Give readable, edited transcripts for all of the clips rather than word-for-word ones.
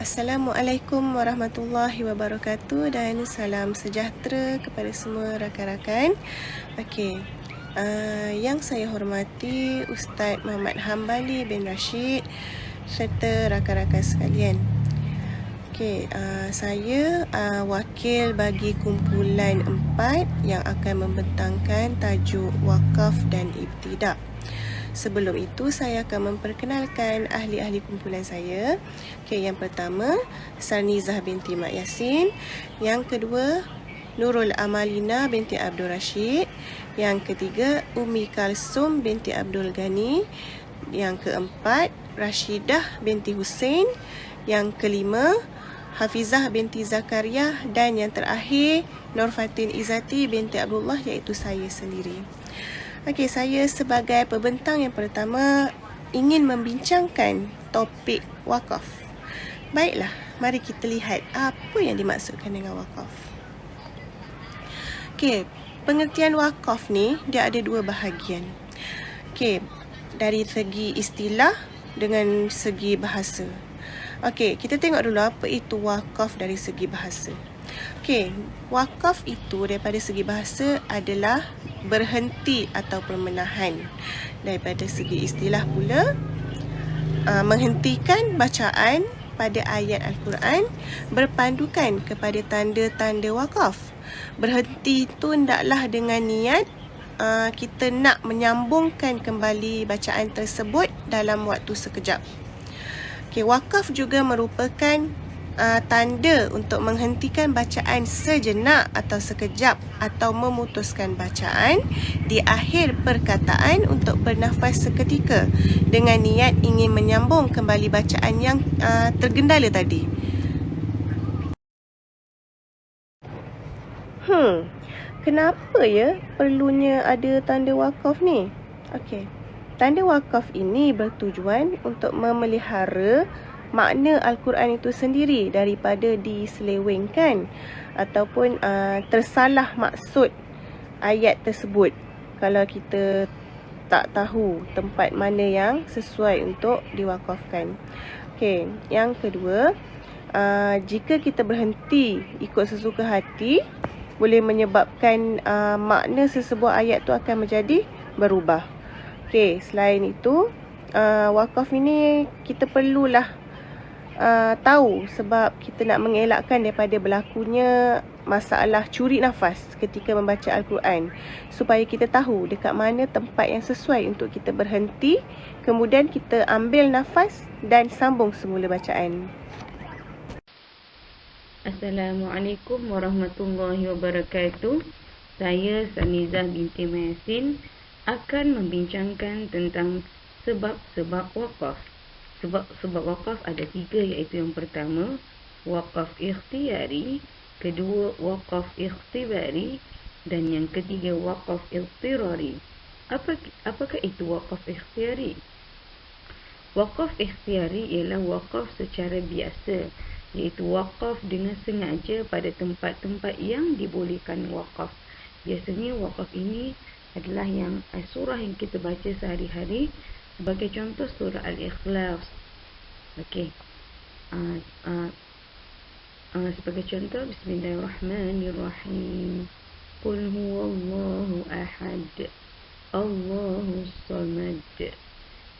Assalamualaikum warahmatullahi wabarakatuh dan salam sejahtera kepada semua rakan-rakan. Okey, yang saya hormati Ustaz Muhammad Hambali bin Rashid serta rakan-rakan sekalian. Okey, saya wakil bagi kumpulan 4 yang akan membentangkan tajuk wakaf dan ibtidak. Sebelum itu, saya akan memperkenalkan ahli-ahli kumpulan saya. Okey, yang pertama, Sarnizah binti Mak Yasin. Yang kedua, Nurul Amalina binti Abdul Rashid. Yang ketiga, Umi Kalsum binti Abdul Ghani. Yang keempat, Rashidah binti Hussein. Yang kelima, Hafizah binti Zakaria. Dan yang terakhir, Nurfatin Izzati binti Abdullah, iaitu saya sendiri. Okey, saya sebagai pembentang yang pertama ingin membincangkan topik wakaf. Baiklah, mari kita lihat apa yang dimaksudkan dengan wakaf. Okey, pengertian wakaf ni dia ada dua bahagian. Okey, dari segi istilah dengan segi bahasa. Okey, kita tengok dulu apa itu wakaf dari segi bahasa. Okey, wakaf itu daripada segi bahasa adalah berhenti atau permenahan. Daripada segi istilah pula, menghentikan bacaan pada ayat Al-Quran berpandukan kepada tanda-tanda wakaf. Berhenti itu hendaklah dengan niat kita nak menyambungkan kembali bacaan tersebut dalam waktu sekejap. Okay, wakaf juga merupakan tanda untuk menghentikan bacaan sejenak atau sekejap atau memutuskan bacaan di akhir perkataan untuk bernafas seketika dengan niat ingin menyambung kembali bacaan yang tergendala tadi. Kenapa ya perlunya ada tanda wakaf ni? Okey. Tanda wakaf ini bertujuan untuk memelihara makna Al-Quran itu sendiri daripada diselewengkan ataupun tersalah maksud ayat tersebut kalau kita tak tahu tempat mana yang sesuai untuk diwakafkan. Okey, yang kedua, jika kita berhenti ikut sesuka hati, boleh menyebabkan makna sesebuah ayat tu akan menjadi berubah. Okey, selain itu, wakaf ini kita perlulah tahu sebab kita nak mengelakkan daripada berlakunya masalah curi nafas ketika membaca Al-Quran, supaya kita tahu dekat mana tempat yang sesuai untuk kita berhenti, kemudian kita ambil nafas dan sambung semula bacaan. Assalamualaikum warahmatullahi wabarakatuh. Saya Sarnizah binti Mak Yasin akan membincangkan tentang sebab-sebab wakaf. Sebab wakaf ada 3, iaitu yang pertama, wakaf ikhtiyari, kedua, wakaf ikhtibari, dan yang ketiga, wakaf iltirari. Apakah itu wakaf ikhtiyari? Wakaf ikhtiyari ialah wakaf secara biasa, iaitu wakaf dengan sengaja pada tempat-tempat yang dibolehkan wakaf. Biasanya wakaf ini adalah surah yang kita baca sehari-hari. Sebagai contoh, surah Al-Ikhlas. Okey. Sebagai contoh, Bismillahirrahmanirrahim. Qul huwallahu ahad, Allahus samad.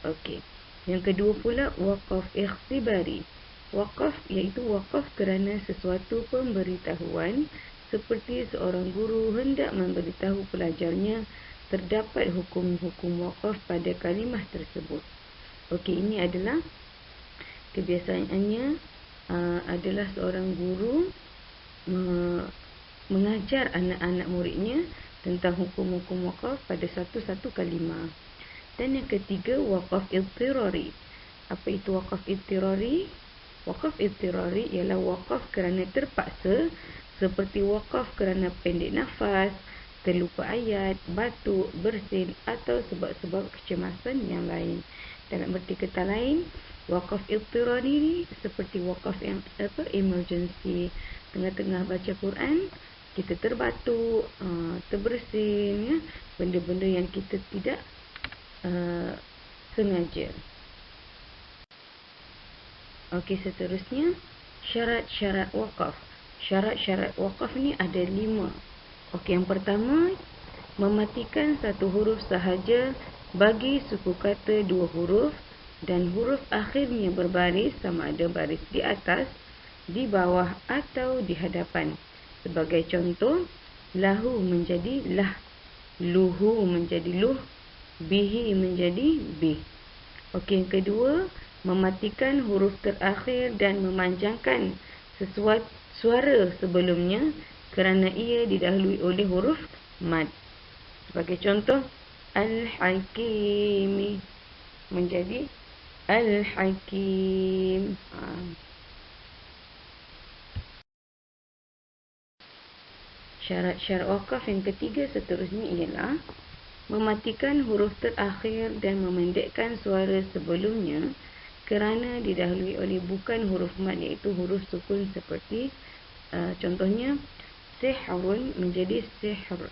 Okey. Yang kedua pula, wakaf ikhtibari. Wakaf iaitu wakaf kerana sesuatu pemberitahuan, seperti seorang guru hendak memberitahu pelajarnya terdapat hukum-hukum wakaf pada kalimah tersebut. Okey, ini adalah kebiasaannya adalah seorang guru mengajar anak-anak muridnya tentang hukum-hukum wakaf pada satu-satu kalimah. Dan yang ketiga, wakaf iltirari. Apa itu wakaf iltirari? Wakaf iltirari ialah wakaf kerana terpaksa, seperti wakaf kerana pendek nafas, terlupa ayat, batuk, bersin atau sebab-sebab kecemasan yang lain. Dalam erti kata lain, wakaf iltirari ni seperti wakaf yang emergency. Tengah-tengah baca Quran, kita terbatuk, terbersin, ya, benda-benda yang kita tidak sengaja. Okey, seterusnya syarat-syarat wakaf. Syarat-syarat wakaf ni ada 5. Okey, yang pertama, mematikan satu huruf sahaja bagi suku kata 2 huruf dan huruf akhirnya berbaris sama ada baris di atas, di bawah atau di hadapan. Sebagai contoh, lahu menjadi lah, luhu menjadi luh, bihi menjadi bih. Okey, yang kedua, mematikan huruf terakhir dan memanjangkan sesuatu suara sebelumnya kerana ia didahului oleh huruf mad. Sebagai contoh, Al-Hakimi menjadi Al-Hakim. Syarat-syarat wakaf yang ketiga seterusnya ialah mematikan huruf terakhir dan memendekkan suara sebelumnya kerana didahului oleh bukan huruf mad iaitu huruf sukun seperti contohnya sihrun menjadi sihr.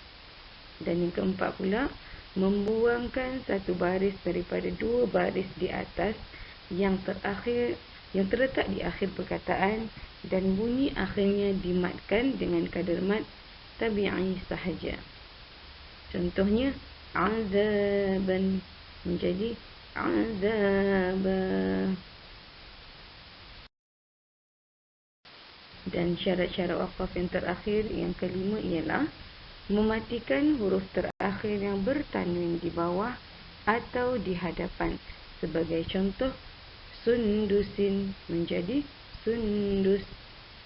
Dan yang keempat pula, membuangkan satu baris daripada 2 baris di atas yang terletak di akhir perkataan dan bunyi akhirnya dimatkan dengan kadar mad tabi'i sahaja. Contohnya azaban menjadi azaba. Dan syarat-syarat wakaf yang terakhir yang kelima ialah mematikan huruf terakhir yang bertanwin di bawah atau di hadapan. Sebagai contoh, sundusin menjadi sundus.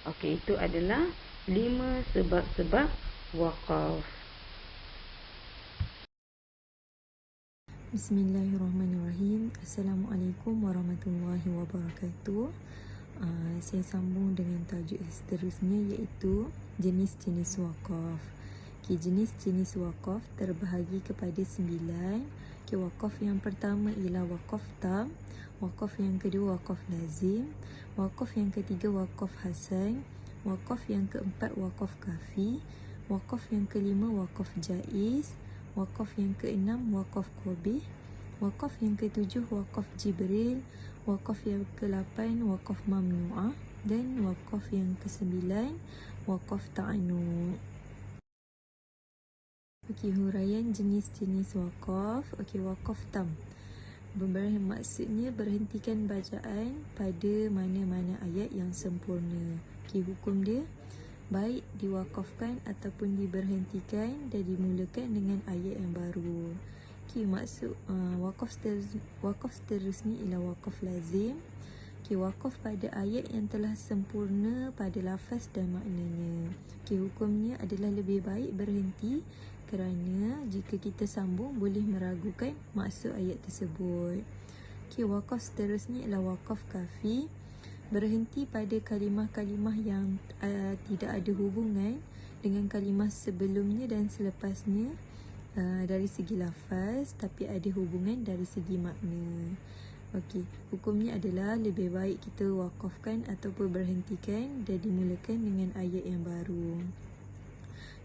Okey, itu adalah 5 sebab-sebab wakaf. Bismillahirrahmanirrahim. Assalamualaikum warahmatullahi wabarakatuh. Saya sambung dengan tajuk seterusnya iaitu jenis-jenis wakaf. Jenis-jenis wakaf terbahagi kepada 9. Wakaf yang pertama ialah wakaf tam, wakaf yang kedua wakaf lazim, wakaf yang ketiga wakaf hasan, wakaf yang keempat wakaf kafi, wakaf yang kelima wakaf jaiz, wakaf yang keenam wakaf qabih, wakaf yang ketujuh wakaf jibril, wakaf yang ke-8 wakaf mamnu'ah dan wakaf yang ke-9 wakaf ta'anu. Okey, huraian jenis-jenis wakaf. Okey, wakaf tam. Maksudnya berhentikan bacaan pada mana-mana ayat yang sempurna. Okey, hukum dia baik diwakafkan ataupun diberhentikan dan dimulakan dengan ayat yang baru. Okey, maksud wakaf seterusnya ialah wakaf lazim. Okey, wakaf pada ayat yang telah sempurna pada lafaz dan maknanya. Okey, hukumnya adalah lebih baik berhenti kerana jika kita sambung boleh meragukan maksud ayat tersebut. Okey, wakaf seterusnya ialah wakaf kafi. Berhenti pada kalimah-kalimah yang tidak ada hubungan dengan kalimah sebelumnya dan selepasnya dari segi lafaz, tapi ada hubungan dari segi makna. Okey, hukumnya adalah lebih baik kita wakafkan ataupun berhentikan dan dimulakan dengan ayat yang baru.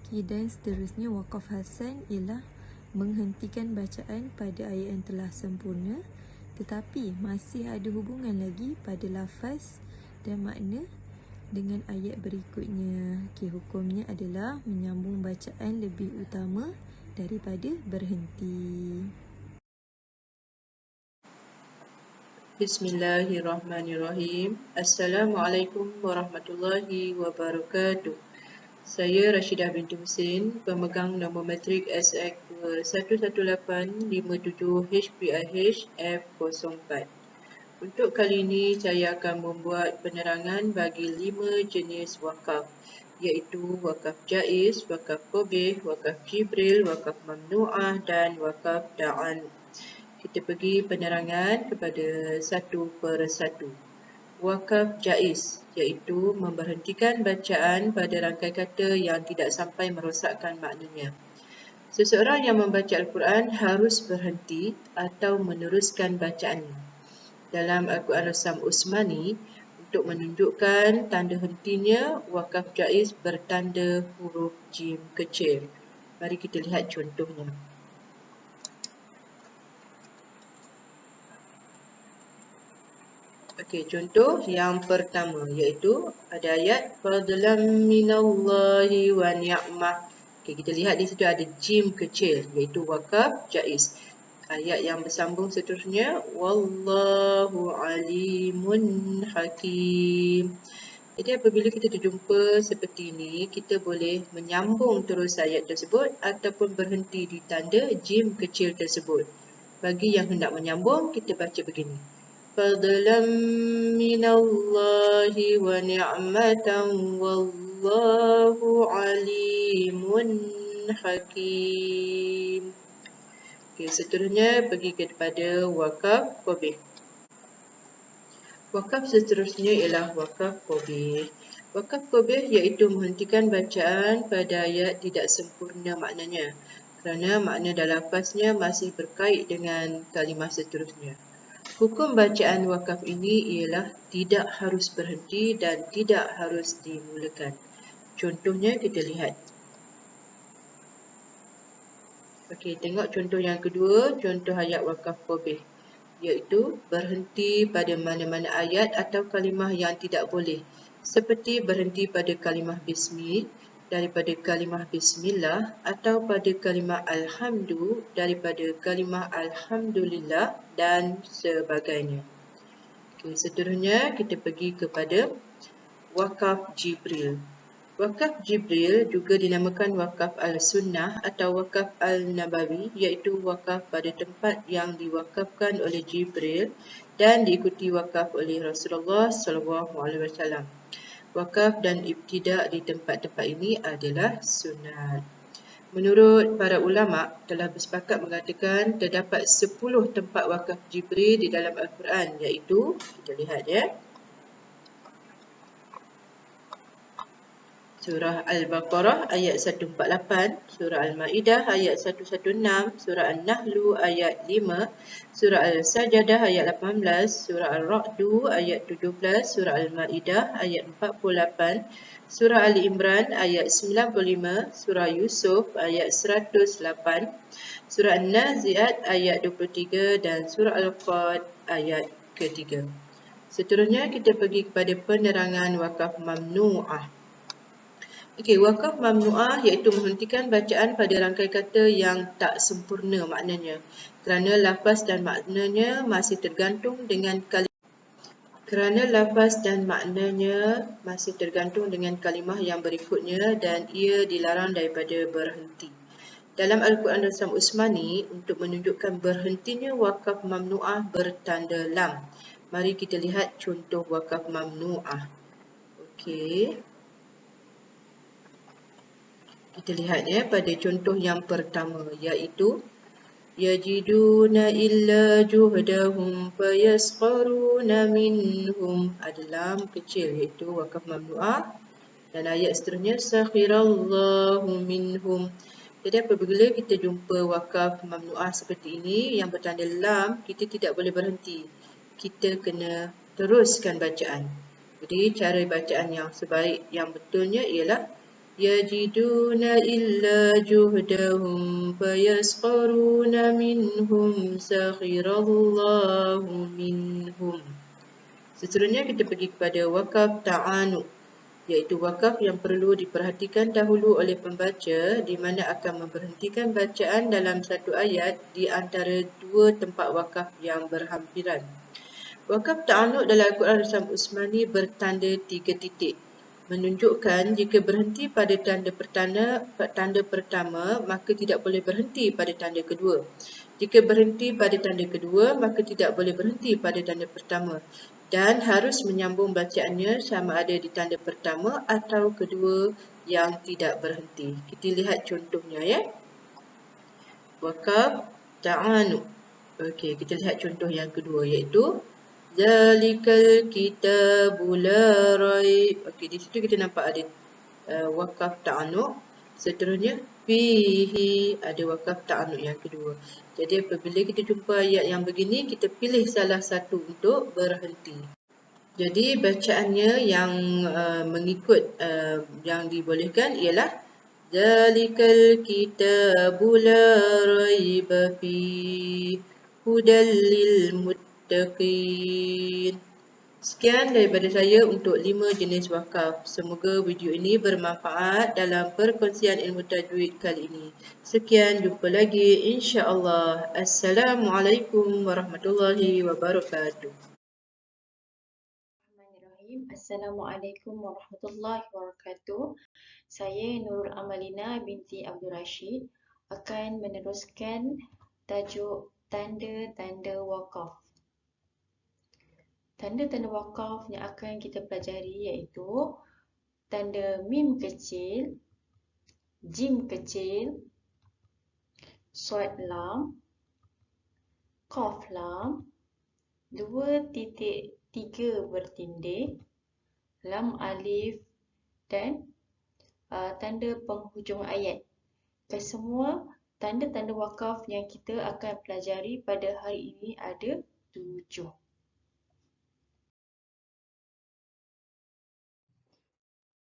Okey, dan seterusnya wakaf hasan ialah menghentikan bacaan pada ayat yang telah sempurna tetapi masih ada hubungan lagi pada lafaz dan makna dengan ayat berikutnya. Okey, hukumnya adalah menyambung bacaan lebih utama daripada berhenti. Bismillahirrahmanirrahim. Assalamualaikum warahmatullahi wabarakatuh. Saya Rashidah binti Husin, pemegang nombor matrik SX11857HPIH-F04. Untuk kali ini, saya akan membuat penerangan bagi 5 jenis wakaf, iaitu wakaf jaiz, wakaf qabih, wakaf jibril, wakaf mamnu'ah dan wakaf da'an. Kita pergi penerangan kepada satu persatu. Wakaf jaiz iaitu memberhentikan bacaan pada rangkai kata yang tidak sampai merosakkan maknanya. Seseorang yang membaca Al-Quran harus berhenti atau meneruskan bacaannya. Dalam Al-Quran Rasam Usmani, untuk menunjukkan tanda hentinya, wakaf jaiz bertanda huruf jim kecil. Mari kita lihat contohnya. Okey, contoh yang pertama iaitu ada ayat fadlan minallahi wa ni'mah. Okey, kita lihat di situ ada jim kecil iaitu wakaf jaiz. Ayat yang bersambung seterusnya wallahu alimun hakim. Jadi apabila kita terjumpa seperti ini, kita boleh menyambung terus ayat tersebut ataupun berhenti di tanda jim kecil tersebut. Bagi yang hendak menyambung, kita baca begini. Fadlan minallahi wa ni'matan wallahu alimun hakim. Okey, seterusnya pergi kepada wakaf qabih. Wakaf seterusnya ialah wakaf qabih. Wakaf qabih iaitu menghentikan bacaan pada ayat tidak sempurna maknanya kerana makna dan lafaznya masih berkait dengan kalimah seterusnya. Hukum bacaan wakaf ini ialah tidak harus berhenti dan tidak harus dimulakan. Contohnya kita lihat. Okey, tengok contoh yang kedua, contoh ayat wakaf qabih, iaitu berhenti pada mana-mana ayat atau kalimah yang tidak boleh, seperti berhenti pada kalimah bismi daripada kalimah bismillah atau pada kalimah alhamdu daripada kalimah alhamdulillah dan sebagainya. Okey, seterusnya kita pergi kepada wakaf Jibril. Wakaf Jibril juga dinamakan wakaf al-sunnah atau wakaf al-nabawi, iaitu wakaf pada tempat yang diwakafkan oleh Jibril dan diikuti wakaf oleh Rasulullah SAW. Wakaf dan ibtidak di tempat-tempat ini adalah sunat. Menurut para ulama telah bersepakat mengatakan terdapat 10 tempat wakaf Jibril di dalam Al-Quran, iaitu kita lihat ya. Surah Al-Baqarah ayat 148, Surah Al-Ma'idah ayat 116, Surah An-Nahlu ayat 5, Surah Al-Sajdah ayat 18, Surah Al-Ra'du ayat 17, Surah Al-Ma'idah ayat 48, Surah Ali Imran ayat 95, Surah Yusuf ayat 108, Surah An-Nazi'at ayat 23 dan Surah Al-Qad ayat ketiga. Seterusnya kita pergi kepada penerangan wakaf mamnu'ah. Okey, wakaf mamnu'ah iaitu menghentikan bacaan pada rangkai kata yang tak sempurna maknanya kerana lafaz dan maknanya masih tergantung dengan kalimah yang berikutnya dan ia dilarang daripada berhenti. Dalam Al-Quran Rasam Usmani, untuk menunjukkan berhentinya wakaf mamnu'ah bertanda lam. Mari kita lihat contoh wakaf mamnu'ah. Okey. Kita lihat ya pada contoh yang pertama, iaitu yajiduna illa juhdahum fayasqaruna minhum. Ada lam kecil iaitu wakaf mamnu'ah. Dan ayat seterusnya sakhirallahu minhum. Jadi apabila kita jumpa wakaf mamnu'ah seperti ini yang bertanda lam, kita tidak boleh berhenti. Kita kena teruskan bacaan. Jadi cara bacaan yang sebaik, yang betulnya ialah yajiduna illa juhdahum fayasqaruna minhum sakhirallahu minhum. Seterusnya kita pergi kepada wakaf ta'anu, iaitu wakaf yang perlu diperhatikan dahulu oleh pembaca di mana akan memberhentikan bacaan dalam satu ayat di antara dua tempat wakaf yang berhampiran. Wakaf ta'anu dalam Al-Quran Rasam Usmani bertanda 3 titik. Menunjukkan jika berhenti pada tanda pertama, maka tidak boleh berhenti pada tanda kedua. Jika berhenti pada tanda kedua, maka tidak boleh berhenti pada tanda pertama. Dan harus menyambung bacaannya sama ada di tanda pertama atau kedua yang tidak berhenti. Kita lihat contohnya ya. Wakaf ta'anu. Okey, kita lihat contoh yang kedua iaitu Zalikal kitabu la raib. Okey, di situ kita nampak ada wakaf ta'anu. Seterusnya fihi, ada wakaf ta'anu yang kedua. Jadi apabila kita jumpa ayat yang begini, kita pilih salah satu untuk berhenti. Jadi bacaannya yang mengikut yang dibolehkan ialah Zalikal kitabu la raiba fi hudal lil muttaqin. Sekian daripada saya untuk 5 jenis wakaf. Semoga video ini bermanfaat dalam perkongsian ilmu tajwid kali ini. Sekian, jumpa lagi insya-Allah. Assalamualaikum warahmatullahi wabarakatuh. Bismillahirrahmanirrahim. Assalamualaikum warahmatullahi wabarakatuh. Saya Nurul Amalina binti Abdul Rashid akan meneruskan tajuk tanda-tanda wakaf. Tanda-tanda wakaf yang akan kita pelajari iaitu tanda mim kecil, jim kecil, shad lam, qaf lam, 2.3 bertindih, lam alif dan tanda penghujung ayat. Kesemua tanda-tanda wakaf yang kita akan pelajari pada hari ini ada 7.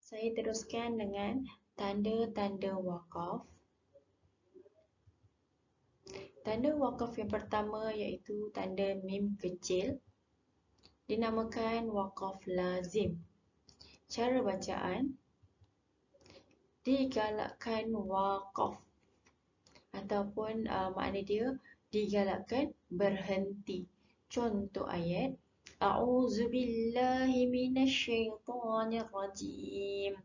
Saya teruskan dengan tanda-tanda wakaf. Tanda wakaf yang pertama iaitu tanda mim kecil. Dinamakan wakaf lazim. Cara bacaan, digalakkan wakaf ataupun makna dia digalakkan berhenti. Contoh ayat, A'udzubillahi minasyaitonirrajim.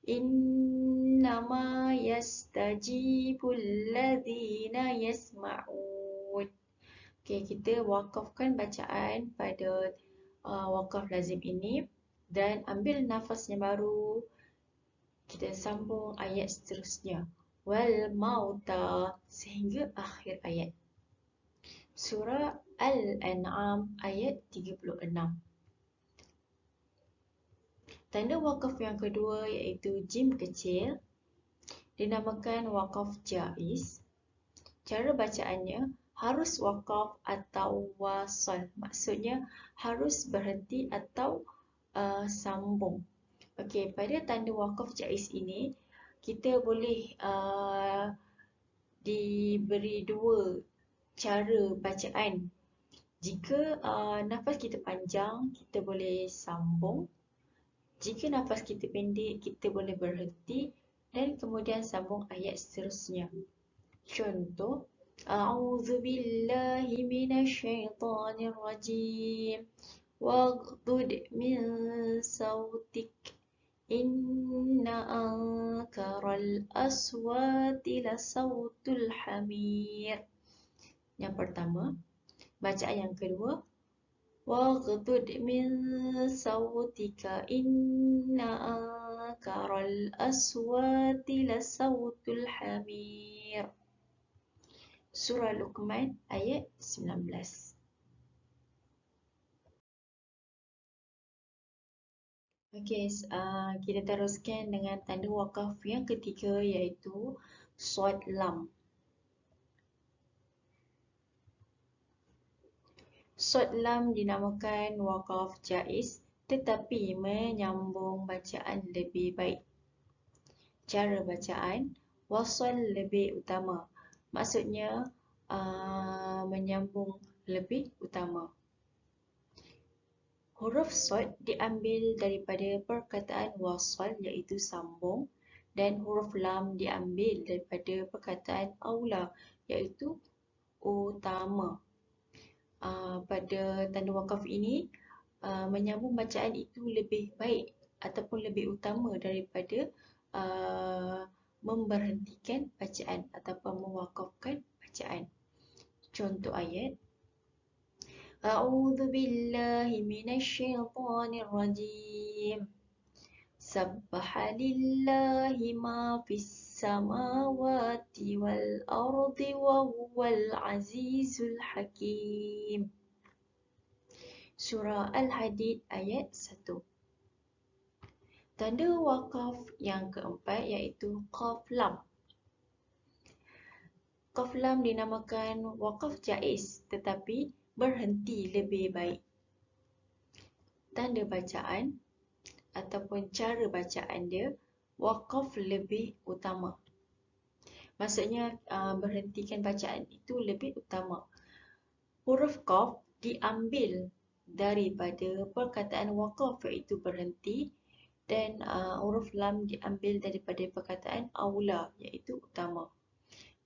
Innama yastajibul ladzina yasma'un. Okey, kita wakafkan bacaan pada wakaf lazim ini dan ambil nafas yang baru. Kita sambung ayat seterusnya. Wal mauta sehingga akhir ayat. Surah Al-An'am ayat 36. Tanda wakaf yang kedua iaitu jim kecil. Dinamakan wakaf jaiz. Cara bacaannya harus wakaf atau wasal. Maksudnya harus berhenti atau sambung. Okey, pada tanda wakaf jaiz ini kita boleh diberi 2 cara bacaan. Jika nafas kita panjang, kita boleh sambung. Jika nafas kita pendek, kita boleh berhenti dan kemudian sambung ayat seterusnya. Contoh, A'udzubillahi minasyaitonirrajim. Waghdud min sautik. Inna ankaral aswati la sautul hamir. Yang pertama. Bacaan yang kedua, waghdud min sautika inna ankaral aswati la sautul hamir. Surah Luqman ayat 19. Okey, kita teruskan dengan tanda wakaf yang ketiga iaitu shad lam. Shad lam dinamakan wakaf jaiz tetapi menyambung bacaan lebih baik. Cara bacaan, wasal lebih utama. Maksudnya menyambung lebih utama. Huruf shad diambil daripada perkataan wasal iaitu sambung dan huruf lam diambil daripada perkataan aula iaitu utama. Pada tanda wakaf ini menyambung bacaan itu lebih baik ataupun lebih utama daripada memberhentikan bacaan ataupun mewakafkan bacaan. Contoh ayat, A'udzubillahi minasyaitonirrajim. Sabbaha lillahi ma fis samawati wal ardi wa huwal azizul hakim. Surah Al-Hadid ayat 1. Tanda wakaf yang keempat iaitu qaf lam. Qaf lam dinamakan wakaf jaiz tetapi berhenti lebih baik. Tanda bacaan ataupun cara bacaan dia, wakaf lebih utama. Maksudnya berhentikan bacaan itu lebih utama. Huruf qaf diambil daripada perkataan waqaf iaitu berhenti, dan huruf lam diambil daripada perkataan aula iaitu utama.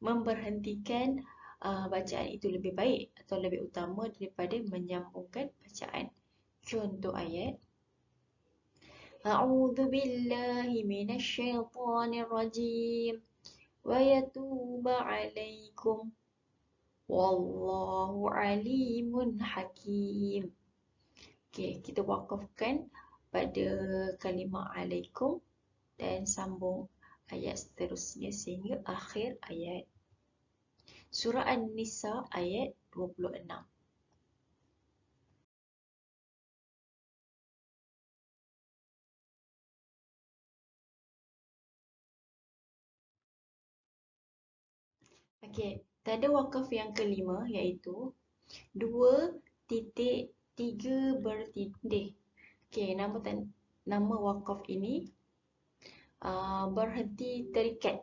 Memberhentikan bacaan itu lebih baik atau lebih utama daripada menyambungkan bacaan. Contoh ayat: A'udzu billahi minasyaitonir rajim wa yatuba 'alaikum wallahu alimun hakim. Okey, kita wakafkan pada kalimah alaikum dan sambung ayat seterusnya sehingga akhir ayat. Surah An-Nisa ayat 26. Okey, tanda wakaf yang kelima iaitu 2.3 bertindih. Okey, nama wakaf ini berhenti terikat.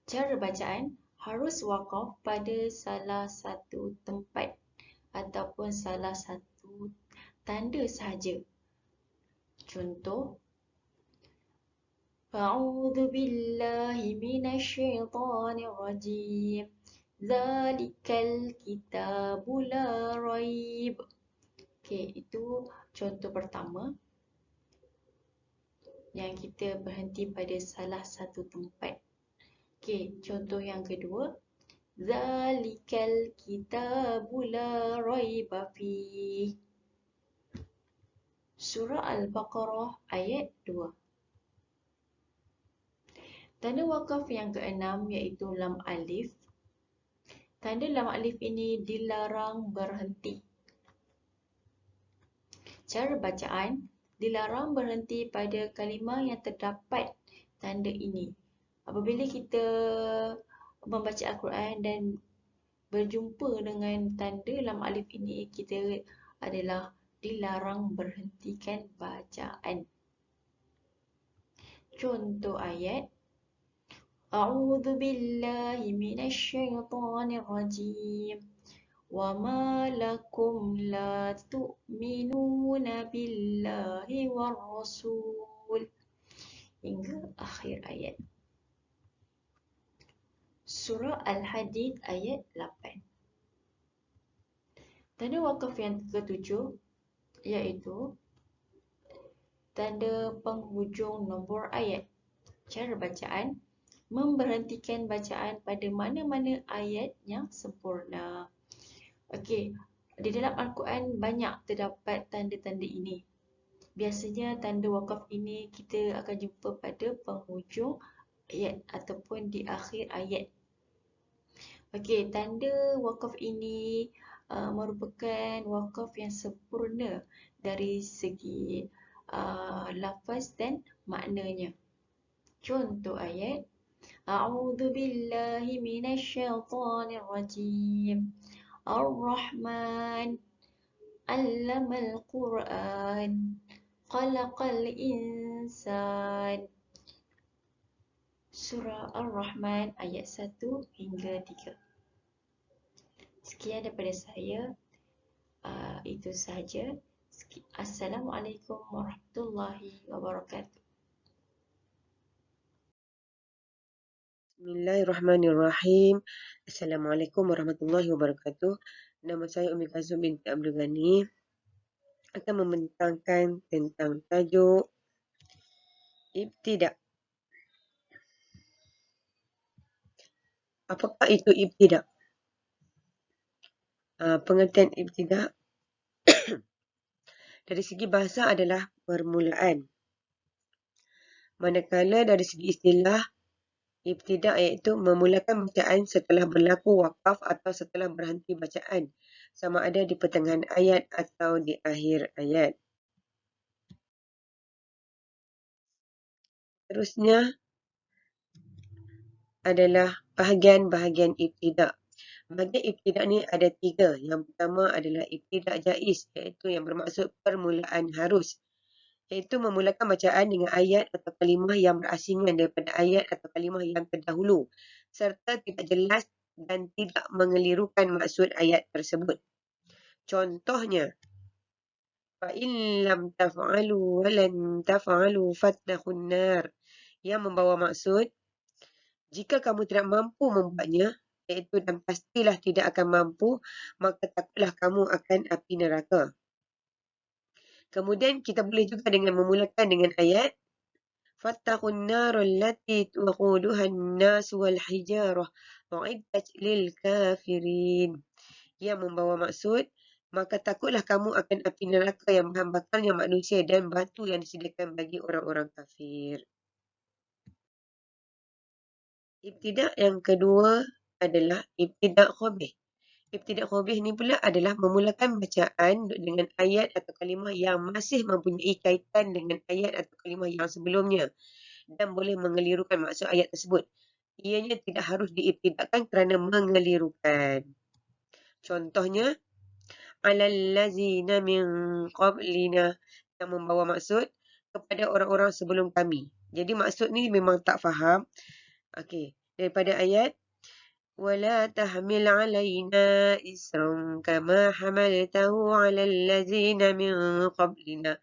Cara bacaan harus wakaf pada salah satu tempat ataupun salah satu tanda sahaja. Contoh, A'udzu billahi minasyaitonir rajim. Zalikal kitabu la raib. Okey, itu contoh pertama yang kita berhenti pada salah satu tempat. Okey, contoh yang kedua, Zalikal kitabu la raiba fih. Surah Al-Baqarah ayat 2. Tanda wakaf yang keenam iaitu lam alif. Tanda lam alif ini dilarang berhenti. Cara bacaan dilarang berhenti pada kalimah yang terdapat tanda ini. Apabila kita membaca Al-Quran dan berjumpa dengan tanda lam alif ini, kita adalah dilarang berhentikan bacaan. Contoh ayat: A'udzu billahi minasyaitonir rajim. Wa ma lakum la tu'minuna billahi war rasul. Hingga akhir ayat. Surah Al-Hadid ayat 8. Tanda wakaf yang ketujuh iaitu tanda penghujung nombor ayat. Cara bacaan memberhentikan bacaan pada mana-mana ayat yang sempurna. Okey, di dalam Al-Quran banyak terdapat tanda-tanda ini. Biasanya tanda wakaf ini kita akan jumpa pada penghujung ayat ataupun di akhir ayat. Okey, tanda wakaf ini merupakan wakaf yang sempurna dari segi lafaz dan maknanya. Contoh ayat: A'udzu billahi minasyaitonir rajim. Ar-Rahman 'allamal Qur'an. Khalaqal insan. Surah Ar-Rahman ayat 1 hingga 3. Sekian daripada saya. Itu sahaja. Assalamualaikum warahmatullahi wabarakatuh. Bismillahirrahmanirrahim. Assalamualaikum warahmatullahi wabarakatuh. Nama saya Umi Kazum binti Abdul Ghani akan membentangkan tentang tajuk ibtida'. Apakah itu ibtida'? Pengertian ibtida' dari segi bahasa adalah permulaan. Manakala dari segi istilah, ibtida' iaitu memulakan bacaan setelah berlaku wakaf atau setelah berhenti bacaan, sama ada di pertengahan ayat atau di akhir ayat. Seterusnya adalah bahagian-bahagian ibtida'. Bahagian ibtida' ni ada 3. Yang pertama adalah ibtida' jaiz, iaitu yang bermaksud permulaan harus, iaitu memulakan bacaan dengan ayat atau kalimah yang berasingan daripada ayat atau kalimah yang terdahulu serta tidak jelas dan tidak mengelirukan maksud ayat tersebut. Contohnya, fa'in lam taf'alu walan taf'alu fattaqun nar. Yang membawa maksud, jika kamu tidak mampu membuatnya, iaitu dan pastilah tidak akan mampu, maka takutlah kamu akan api neraka. Kemudian kita boleh juga dengan memulakan dengan ayat fattaqun nar allati waquduha an-nas wal hijarah uiddat lil kafirin. Yang membawa maksud, maka takutlah kamu akan api neraka yang bahan bakarnya manusia dan batu yang disediakan bagi orang-orang kafir. Ibtidak yang kedua adalah ibtidak khabih. Ibtidak khabih ni pula adalah memulakan bacaan dengan ayat atau kalimah yang masih mempunyai kaitan dengan ayat atau kalimah yang sebelumnya dan boleh mengelirukan maksud ayat tersebut. Ianya tidak harus diibtidakkan kerana mengelirukan. Contohnya, alallazina min qablina, yang membawa maksud kepada orang-orang sebelum kami. Jadi maksud ni memang tak faham. Okey, daripada ayat ولا تحمل علينا إسرا كما حملته على الذين من قبلنا,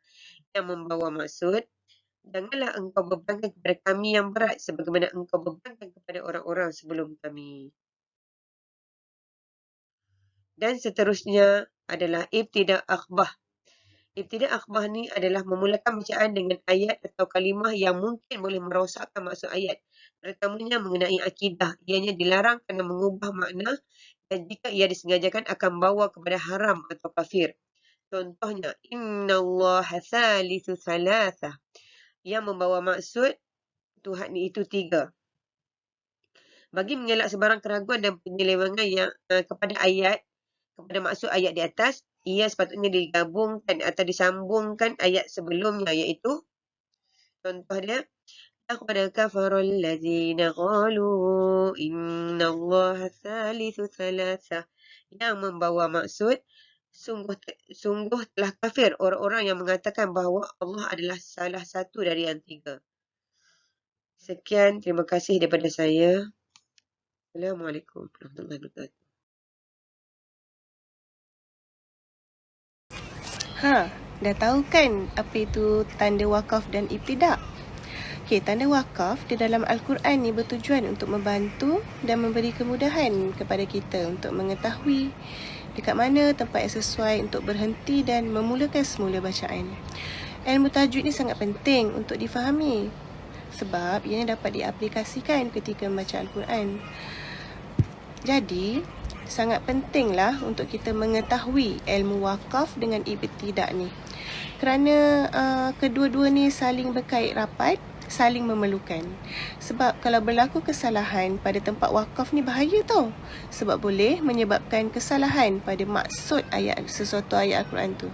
yang membawa maksud, janganlah engkau bebankan kepada kami yang berat sebagaimana engkau bebankan kepada orang-orang sebelum kami. Dan seterusnya adalah ibtidak akhbah. Ibtidak akhbah ni adalah memulakan bacaan dengan ayat atau kalimah yang mungkin boleh merosakkan maksud ayat, terutamanya mengenai akidah. Ianya dilarang kerana mengubah makna dan jika ia disengajakan akan bawa kepada haram atau kafir. Contohnya, innallaha thalithu thalathah, yang membawa maksud Tuhan itu 3. Bagi mengelak sebarang keraguan dan penyelewengan yang kepada maksud ayat di atas, ia sepatutnya digabungkan atau disambungkan ayat sebelumnya, iaitu contoh dia, laqad kafara allazina qalu innallaha thalithu thalathah, yang membawa maksud sungguh telah kafir orang-orang yang mengatakan bahawa Allah adalah salah satu dari yang 3. Sekian, terima kasih daripada saya. Assalamualaikum warahmatullahi wabarakatuh. Dah tahu kan apa itu tanda wakaf dan ibtidak? Okey, tanda wakaf di dalam Al-Quran ni bertujuan untuk membantu dan memberi kemudahan kepada kita untuk mengetahui dekat mana tempat yang sesuai untuk berhenti dan memulakan semula bacaan. Ilmu tajwid ni sangat penting untuk difahami sebab ianya dapat diaplikasikan ketika membaca Al-Quran. Jadi, sangat pentinglah untuk kita mengetahui ilmu wakaf dengan ibtidak ni. Kerana kedua-dua ni saling berkait rapat, saling memerlukan. Sebab kalau berlaku kesalahan pada tempat wakaf ni bahaya tau. Sebab boleh menyebabkan kesalahan pada maksud sesuatu ayat Al-Quran tu.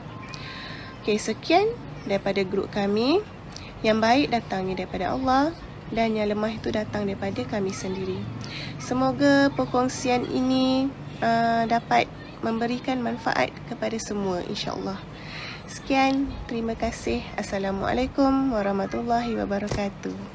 Okey, sekian daripada grup kami. Yang baik datangnya daripada Allah dan yang lemah itu datang daripada kami sendiri. Semoga perkongsian ini dapat memberikan manfaat kepada semua, insya-Allah. Sekian, terima kasih. Assalamualaikum warahmatullahi wabarakatuh.